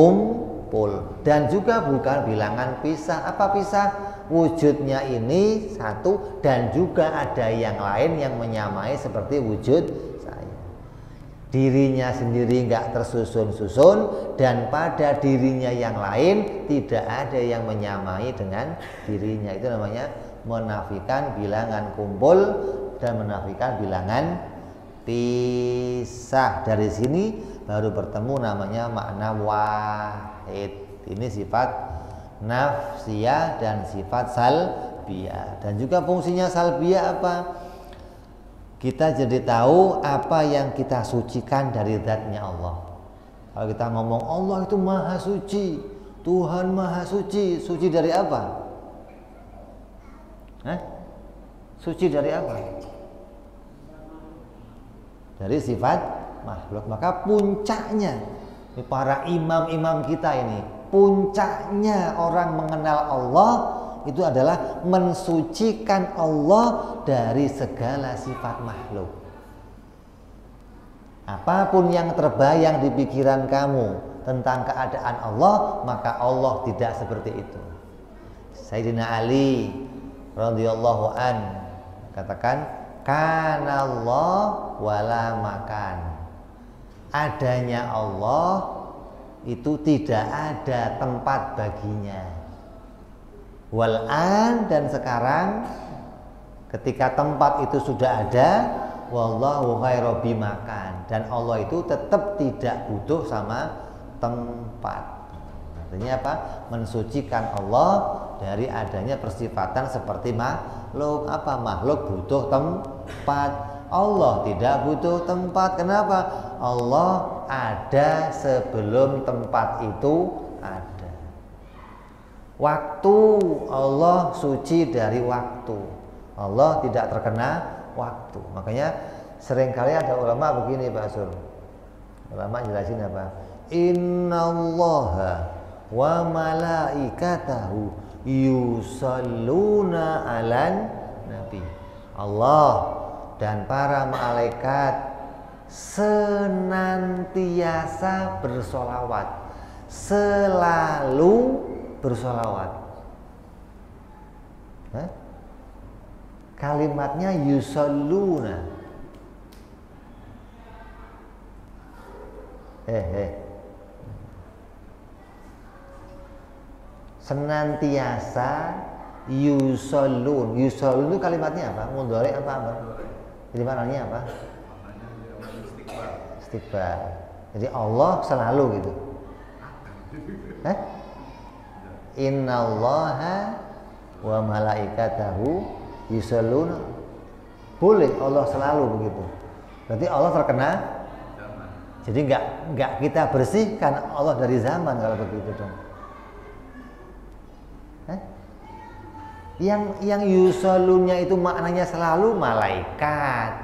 dan juga bukan bilangan pisah. Apa pisah? Wujudnya ini satu dan juga ada yang lain yang menyamai seperti wujud saya. Dirinya sendiri nggak tersusun-susun, dan pada dirinya yang lain tidak ada yang menyamai dengan dirinya. Itu namanya menafikan bilangan kumpul dan menafikan bilangan pisah. Dari sini baru bertemu namanya makna wahid. Ini sifat nafsiyah dan sifat salbiyah. Dan juga fungsinya salbiyah apa? Kita jadi tahu apa yang kita sucikan dari zatnya Allah. Kalau kita ngomong Allah itu maha suci, Tuhan maha suci, suci dari apa? Suci dari apa? Dari sifat makhluk. Maka puncaknya para imam-imam kita ini, puncaknya orang mengenal Allah itu adalah mensucikan Allah dari segala sifat makhluk. Apapun yang terbayang di pikiran kamu tentang keadaan Allah, maka Allah tidak seperti itu. Sayyidina Ali radhiyallahu an katakan, kana Allah wala makan. Adanya Allah itu tidak ada tempat baginya. Wal'an, dan sekarang ketika tempat itu sudah ada, wallahu khairu bimakan, dan Allah itu tetap tidak butuh sama tempat. Artinya apa? Mensucikan Allah dari adanya persifatan seperti makhluk. Apa? Makhluk butuh tempat, Allah tidak butuh tempat. Kenapa? Allah ada sebelum tempat itu ada. Waktu, Allah suci dari waktu. Allah tidak terkena waktu. Makanya seringkali ada ulama begini Pak Sur. Ulama jelasin apa? Innallaha wa malaikatahu yusalluna 'alan nabi. Allah dan para malaikat senantiasa bersolawat, selalu bersolawat. Kalimatnya yusalluna. Senantiasa yusallun. Yusallun itu kalimatnya apa? Mudhari apa? Jadi maknanya apa? Istiqbal. Jadi Allah selalu gitu. Innallaha wa malaikatahu yusalluna. Boleh Allah selalu begitu. Berarti Allah terkena zaman. Jadi enggak kita bersihkan Allah dari zaman kalau begitu dong. Yang yusallunnya itu maknanya selalu malaikat.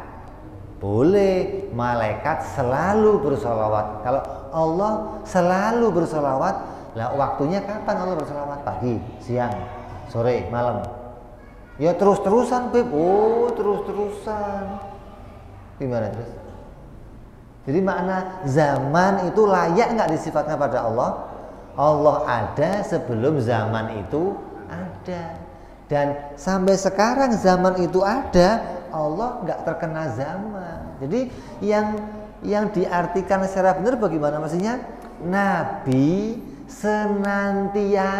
Boleh malaikat selalu bersolawat. Kalau Allah selalu bersolawat, lah waktunya kapan Allah bersolawat? Pagi, siang, sore, malam. Ya terus-terusan Beb. Oh terus-terusan. Gimana terus? Jadi makna zaman itu layak nggak disifatkan pada Allah? Allah ada sebelum zaman itu ada. Dan sampai sekarang zaman itu ada, Allah nggak terkena zaman. Jadi yang diartikan secara benar bagaimana maksudnya? Nabi senantiasa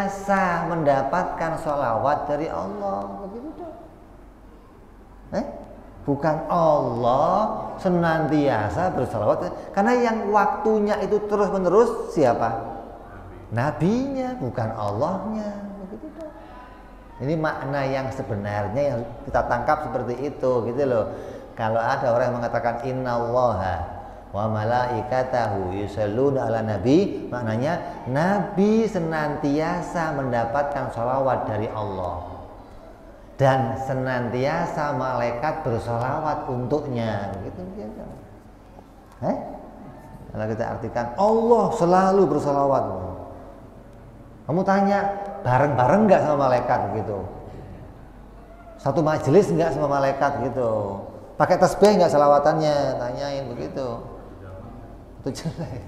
mendapatkan sholawat dari Allah, begitu dong. Bukan Allah senantiasa bersolawat, karena yang waktunya itu terus menerus siapa? Nabinya, bukan Allahnya, begitu dong. Ini makna yang sebenarnya yang kita tangkap seperti itu, gitu loh. Kalau ada orang yang mengatakan innallaha wa malaikatahu yusalluna ala nabi, maknanya Nabi senantiasa mendapatkan sholawat dari Allah dan senantiasa malaikat bersolawat untuknya, gitu. Kalau kita artikan Allah selalu bersolawat, kamu tanya bareng-bareng nggak sama malaikat gitu? Satu majelis nggak sama malaikat gitu? Pakai tasbih nggak selawatannya? Tanyain begitu. Itu jelek.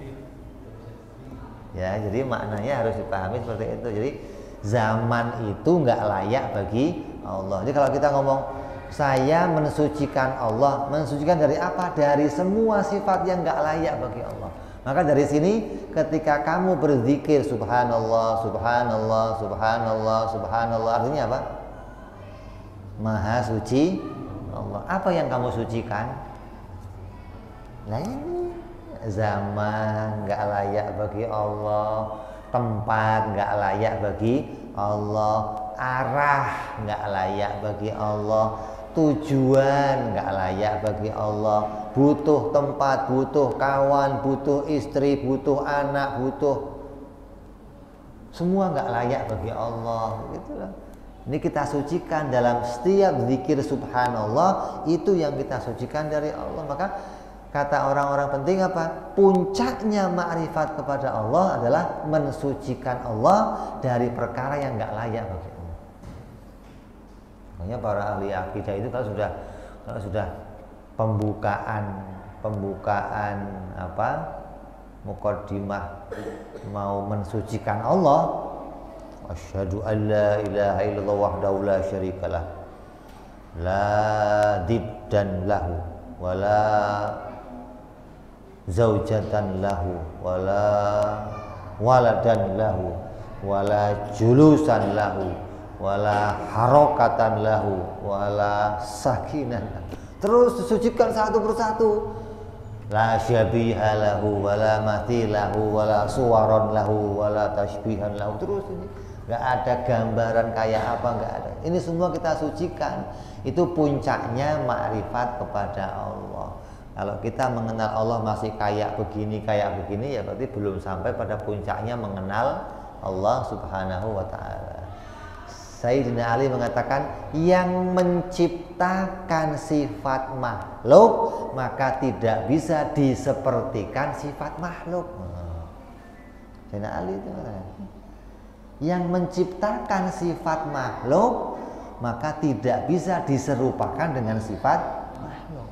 Ya, jadi maknanya harus dipahami seperti itu. Jadi zaman itu nggak layak bagi Allah. Jadi kalau kita ngomong saya mensucikan Allah, mensucikan dari apa? Dari semua sifat yang nggak layak bagi Allah. Maka dari sini ketika kamu berzikir subhanallah, subhanallah, subhanallah, subhanallah, artinya apa? Maha suci Allah. Apa yang kamu sucikan? Nah ini zaman nggak layak bagi Allah, tempat nggak layak bagi Allah, arah nggak layak bagi Allah, tujuan nggak layak bagi Allah, butuh tempat, butuh kawan, butuh istri, butuh anak, butuh semua nggak layak bagi Allah, gitulah. Ini kita sucikan dalam setiap zikir subhanallah, itu yang kita sucikan dari Allah. Maka kata orang-orang penting apa? Puncaknya ma'rifat kepada Allah adalah mensucikan Allah dari perkara yang nggak layak bagi Allah. Makanya para ahli akidah itu kalau sudah pembukaan apa? Muqaddimah mau mensucikan Allah, asyhadu an la ilaha illallah wahdahu la syarikalah la diddan lahu wala zaujatan lahu wala waladan lahu wala julusan lahu wala harokatan lahu wala sakinan. Terus disucikan satu persatu. La syabiha lahu wala mathilahu wala suwaron lahu wala tashbihan lahu. Terus ini nggak ada gambaran kayak apa, nggak ada. Ini semua kita sucikan. Itu puncaknya makrifat kepada Allah. Kalau kita mengenal Allah masih kayak begini ya berarti belum sampai pada puncaknya mengenal Allah Subhanahu wa ta'ala. Sayyidina Ali mengatakan yang menciptakan sifat makhluk maka tidak bisa disepertikan sifat makhluk. Sayyidina Ali itu yang menciptakan sifat makhluk maka tidak bisa diserupakan dengan sifat makhluk.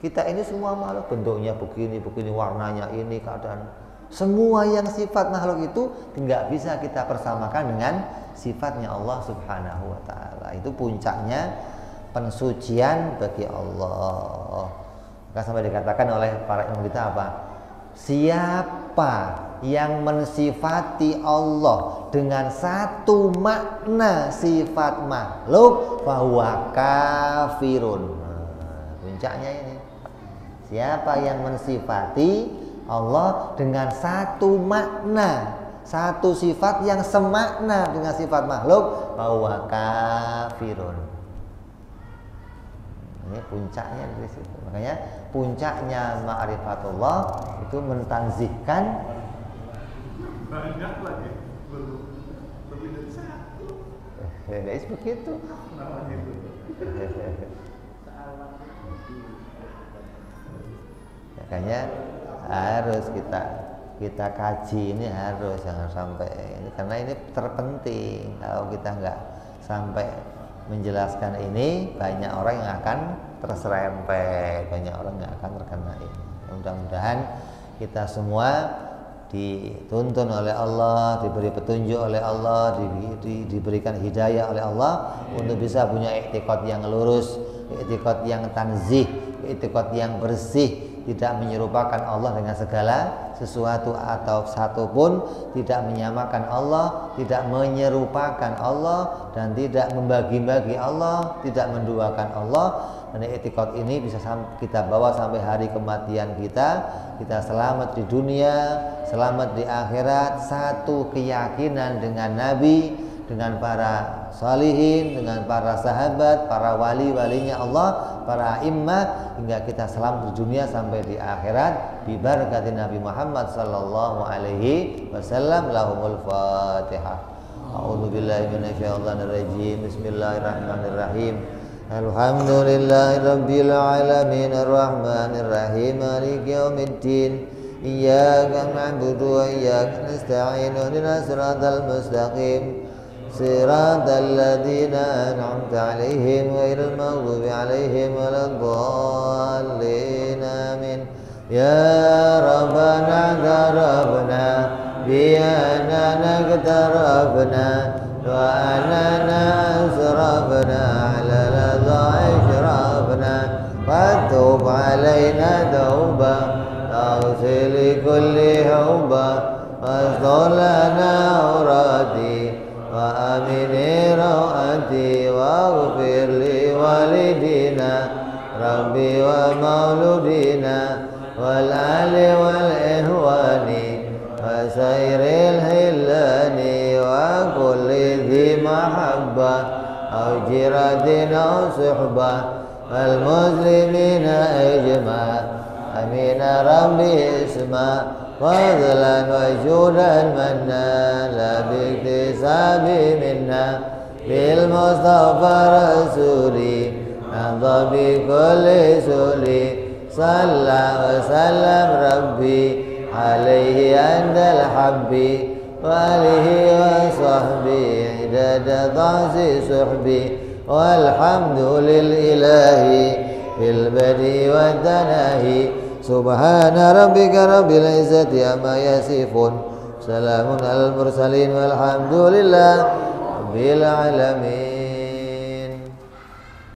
Kita ini semua makhluk, bentuknya begini, warnanya ini, keadaan. Semua yang sifat makhluk itu tidak bisa kita persamakan dengan sifatnya Allah Subhanahu wa ta'ala. Itu puncaknya pensucian bagi Allah. Maka sampai dikatakan oleh para imam kita apa? Siapa yang mensifati Allah dengan satu makna sifat makhluk, fahuwa kafirun. Puncaknya ini. Siapa yang mensifati Allah dengan satu makna, satu sifat yang semakna dengan sifat makhluk, bahwa kafirun. Ini puncaknya dari situ. Makanya puncaknya ma'rifatullah itu mentanzihkan banyak lagi, lebih dari satu. Guys begitu. Makanya harus kita kaji ini, harus jangan sampai ini, karena ini terpenting. Kalau kita nggak sampai menjelaskan ini, banyak orang yang akan terserempet, banyak orang yang akan terkena ini. Mudah-mudahan kita semua dituntun oleh Allah, diberi petunjuk oleh Allah, diberikan hidayah oleh Allah untuk bisa punya i'tiqad yang lurus, i'tiqad yang tanzih, i'tiqad yang bersih, tidak menyerupakan Allah dengan segala sesuatu atau satupun, tidak menyamakan Allah, tidak menyerupakan Allah, dan tidak membagi-bagi Allah, tidak menduakan Allah. Dan i'tiqad ini bisa kita bawa sampai hari kematian kita selamat di dunia, selamat di akhirat, satu keyakinan dengan Nabi, dengan para salihin, dengan para sahabat, para wali-walinya Allah, para immah, hingga kita selamat di dunia sampai di akhirat bi barakati Nabi Muhammad sallallahu alaihi wasallam. Lahumul Fatihah. A'udzu billahi minasyaitonir rajim. Bismillahirrahmanirrahim. Alhamdulillahirabbil alamin arrahmanir rahim maliki yaumiddin. Iyyaka na'budu wa iyyaka nasta'in. Ihdinas siratal mustaqim. صراط الذين أنعمت عليهم غير المغضوب عليهم ولا الضالين آمين. يا ربنا اعترفنا بأننا اقترفنا وأننا أسرفنا على لظى إشرافنا فتوب علينا توبة تغسل كل حوبة واستغفر لنا أوراتي وآمن رواتي واغفر لوالدينا ربي ومولودينا والآل والإخوان وسائر الهلان وكل ذي محبة أو جيرة أو صحبة والمسلمين إجماع أمين ربي اسمع فضلا وجودا منا لا باكتساب منا بالمصطفى رسولي نهضى بكل سولي صلى وسلم ربي عليه عند الحب وآله وصحبه عدد ضعف صحبي والحمد للإله في البدء والتناهي. سبحان ربك رب العزة عما يصفون سلام على المرسلين والحمد لله رب العالمين.